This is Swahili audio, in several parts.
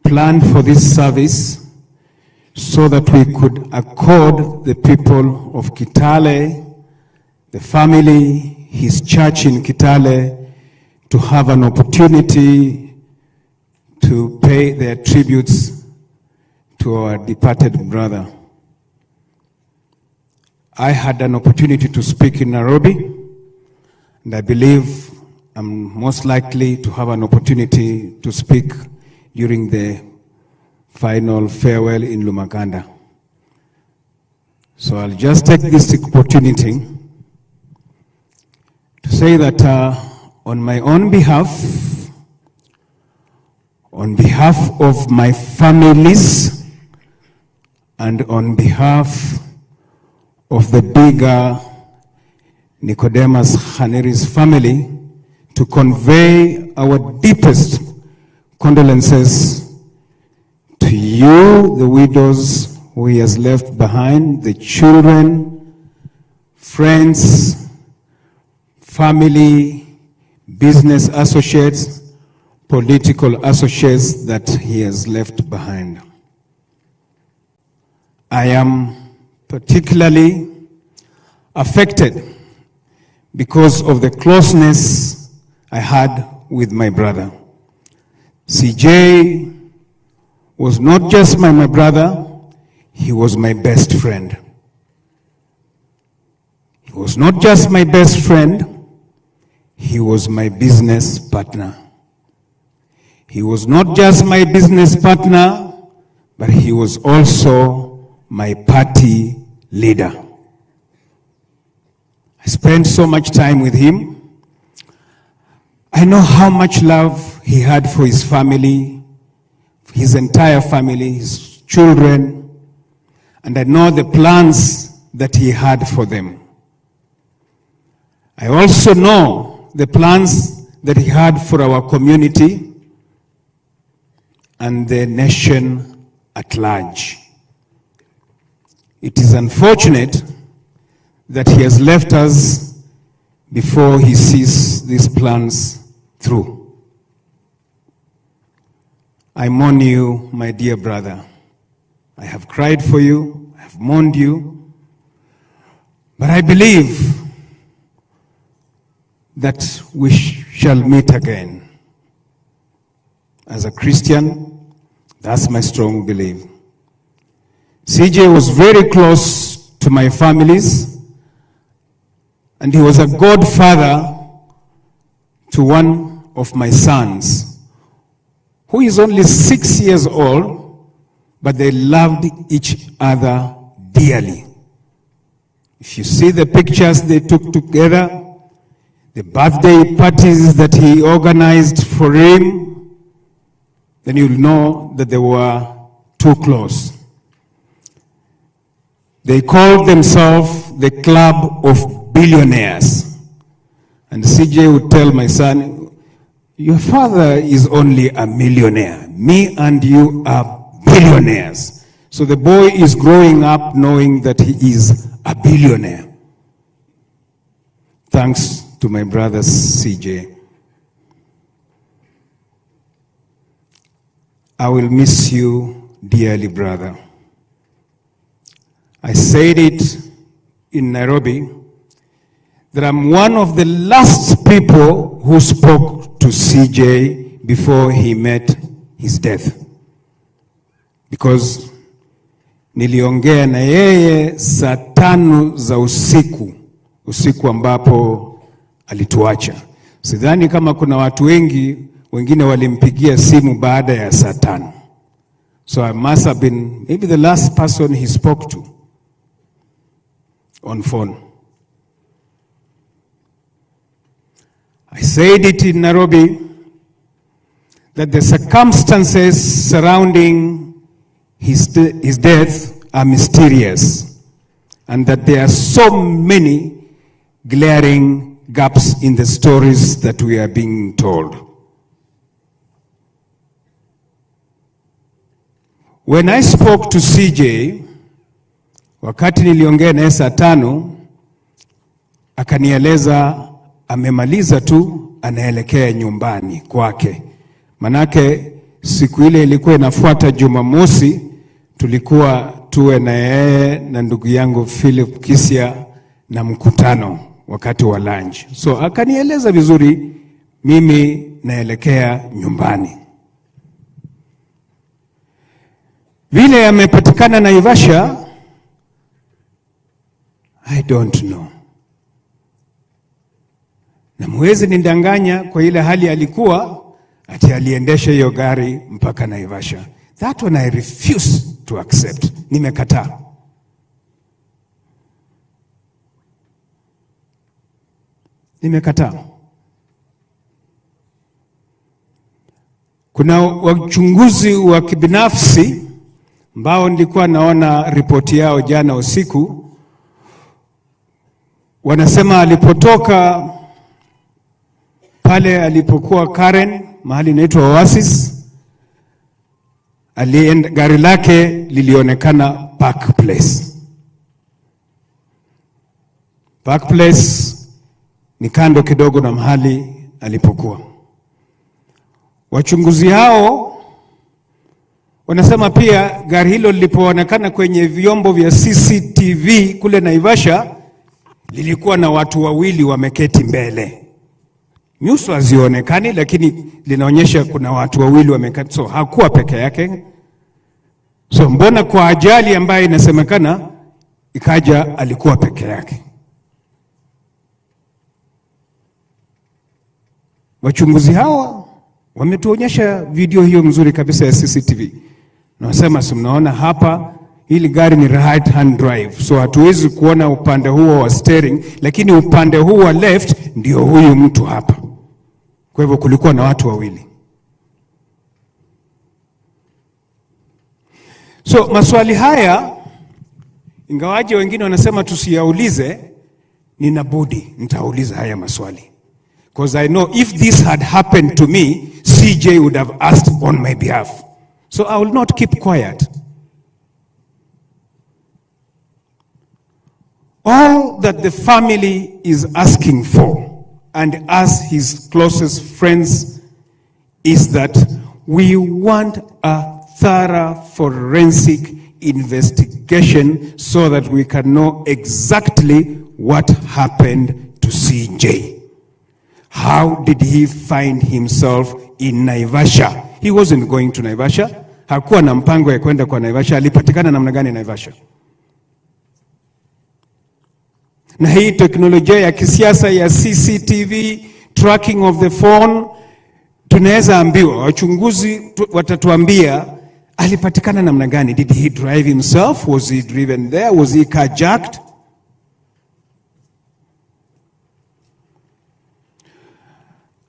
planned for this service so that we could accord the people of Kitale, the family, his church in Kitale, to have an opportunity to pay their tributes to our departed brother. I had an opportunity to speak in Nairobi, and I believe I'm most likely to have an opportunity to speak during the final farewell in Lumaganda. So I'll just take this opportunity to say that on my own behalf, on behalf of my families, and on behalf of the bigger Nicodemus Khaniri's family, to convey our deepest condolences to you, the widows who he has left behind, the children, friends, family, business associates, political associates that he has left behind. I am particularly affected because of the closeness I had with my brother. CJ was not just my brother, he was my best friend. He was not just my best friend, he was my business partner. He was not just my business partner, but he was also my party leader. I spent so much time with him. I know how much love he had for his family, his entire family, his children, and I know the plans that he had for them. I also know the plans that he had for our community and the nation at large. It is unfortunate that he has left us before he sees these plans through. I mourn you, my dear brother. I have cried for you, I have mourned you, but I believe that we shall meet again. As a Christian, that's my strong belief. CJ was very close to my families, and he was a godfather to one of my sons, who is only 6 years old, but they loved each other dearly. If you see the pictures they took together, the birthday parties that he organized for him, then you'll know that they were too close. They called themselves the Club of Billionaires. And CJ would tell my son, your father is only a millionaire. Me and you are billionaires. So the boy is growing up knowing that he is a billionaire. Thanks to my brother CJ. I will miss you dearly, brother. I said it in Nairobi, that I'm one of the last people who spoke to CJ before he met his death. Because niliongea na yeye saa 5 za usiku ambapo alituacha. Sidhani kama kuna watu wengine walimpigia simu baada ya saa 5. So I must have been maybe the last person he spoke to on phone. I said it in Nairobi that the circumstances surrounding his death are mysterious, and that there are so many glaring gaps in the stories that we are being told. When I spoke to CJ, wakati niliongea naye saa 5, akanieleza amemaliza tu anaelekea nyumbani kwake Manake siku ile ilikuwa inafuata Jumamosi, tulikuwa tuwe na yeye na ndugu yangu Philip Kisia na mkutano wakati wa lunch. So akanieleza vizuri, mimi naelekea nyumbani. Vile amepatikana Naivasha, I don't know. Na mwezi nindanganya kwa ile hali alikuwa, ati aliendesha hiyo gari mpaka Naivasha. That one I refuse to accept. Nimekataa. Nimekataa. Kuna wachunguzi wa kibinafsi ambao nilikuwa naona ripoti yao jana usiku, wanasema alipotoka pale alipokuwa Karen, mahali inaitwa Oasis, gari lake lilionekana Park Place. Park Place ni kando kidogo na mahali alipokuwa. Wachunguzi hao wanasema pia gari hilo lilipoonekana kwenye vyombo vya CCTV kule Naivasha, lilikuwa na watu wawili wameketi mbele. Nyuso hazionekani, lakini linaonyesha kuna watu wawili wameketi. So hakuwa peke yake. So mbona kwa ajali ambayo inasemekana ikaja alikuwa peke yake? Wachunguzi hawa wametuonyesha video hiyo mzuri kabisa ya CCTV. Na wasema mnaona hapa, hili gari ni right hand drive. So hatuwezi kuona upande huo wa steering, lakini upande huo wa left ndio huyu mtu hapa. Kwa hivyo kulikuwa na watu wawili. So maswali haya, ingawaje wengine wanasema tusiyaulize, ninabudi nitauliza haya maswali. Because I know if this had happened to me, CJ would have asked on my behalf. So I will not keep quiet. All that the family is asking for, and as his closest friends, is that we want a thorough forensic investigation so that we can know exactly what happened to CJ. How did he find himself in Naivasha? He wasn't going to Naivasha. Hakuwa na mpango ya kwenda kwa Naivasha. Alipatikana namna gani Naivasha? Na hii teknolojia ya kisiasa ya CCTV, tracking of the phone, tunaweza ambiwa, wachunguzi watatuambia alipatikana namna gani. Did he drive himself? Was he driven there? Was he carjacked?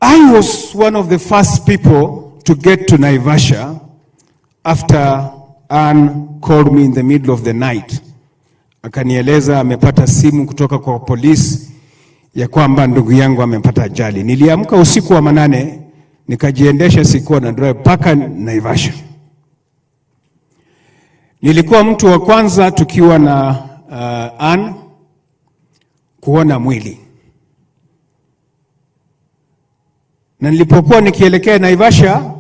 I was one of the first people to get to Naivasha after Anne called me in the middle of the night. Akanieleza amepata simu kutoka kwa polisi ya kwamba ndugu yangu amepata ajali. Niliamka usiku wa manane, nikajiendesha, sikuwa na drive paka Naivasha. Nilikuwa mtu wa kwanza tukiwa na Anne kuona mwili. Na nilipokuwa nikielekea Naivasha,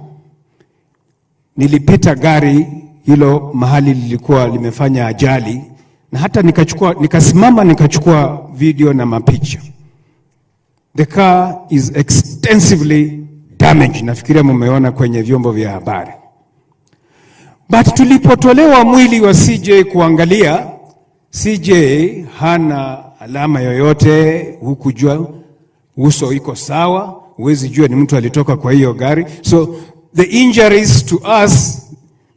nilipita gari hilo mahali lilikuwa limefanya ajali, na hata nikasimama nikachukua video na mapicha. The car is extensively damaged. Nafikiria mmeona kwenye vyombo vya habari. But tulipotolewa mwili wa CJ kuangalia, CJ hana alama yoyote, hukujua uso iko sawa, huwezi jua ni mtu alitoka kwa hiyo gari. So the injuries to us,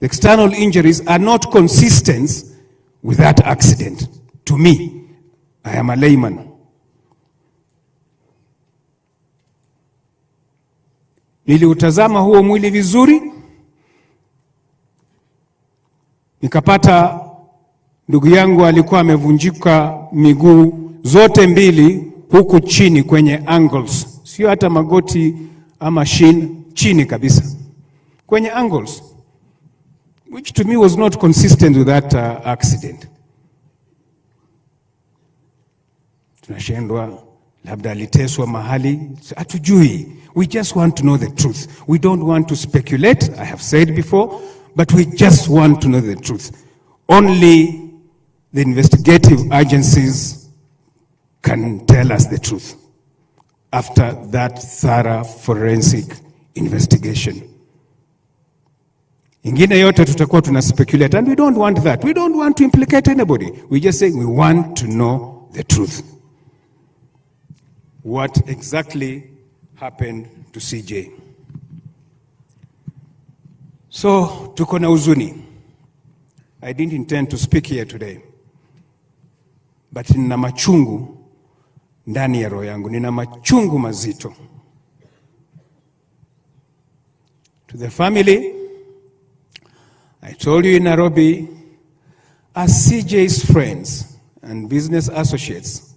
the external injuries, are not consistent with that accident. To me, I am a layman. Niliutazama huo mwili vizuri, nikapata ndugu yangu alikuwa amevunjika miguu zote mbili huku chini kwenye ankles. Sio hata magoti ama shin, chini kabisa kwenye ankles, which to me was not consistent with that accident. Tunashindwa labda aliteswa mahali, hatujui. We just want to know the truth. We don't want to speculate, I have said before, but we just want to know the truth. Only the investigative agencies can tell us the truth after that thorough forensic investigation. Ingine yote tutakuwa tuna speculate, and we don't want that. We don't want to implicate anybody. We just say we want to know the truth. What exactly happened to CJ? So, tuko na huzuni. I didn't intend to speak here today, but nina machungu ndani ya roho yangu, nina machungu mazito. To the family, I told you in Nairobi, as CJ's friends and business associates,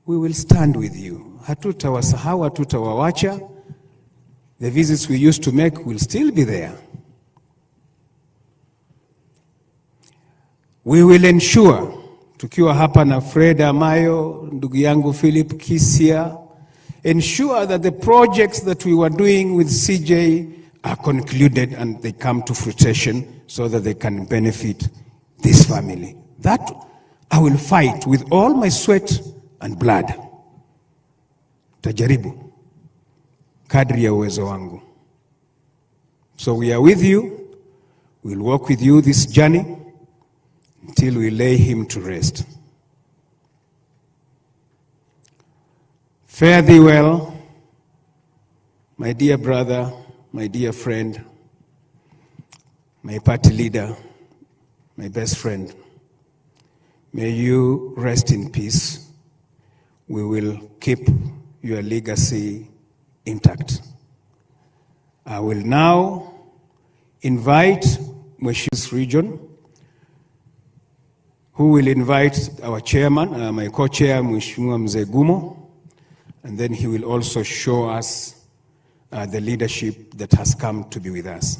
we will stand with you. Hatutawasahau, hatutawawacha. The visits we used to make will still be there. We will ensure, tukiwa hapa na Fred Amayo, ndugu yangu Philip Kisia, ensure that the projects that we were doing with CJ are concluded and they come to fruition so that they can benefit this family. That I will fight with all my sweat and blood. Tajaribu kadri ya uwezo wangu. So we are with you. We'll walk with you this journey until we lay him to rest. Fare thee well, my dear brother, my dear friend, my party leader, my best friend. May you rest in peace. We will keep your legacy intact. I will now invite Mweshi's region, who will invite our chairman, my co-chair, Mheshimiwa Mzee Gumo, and then he will also show us the leadership that has come to be with us.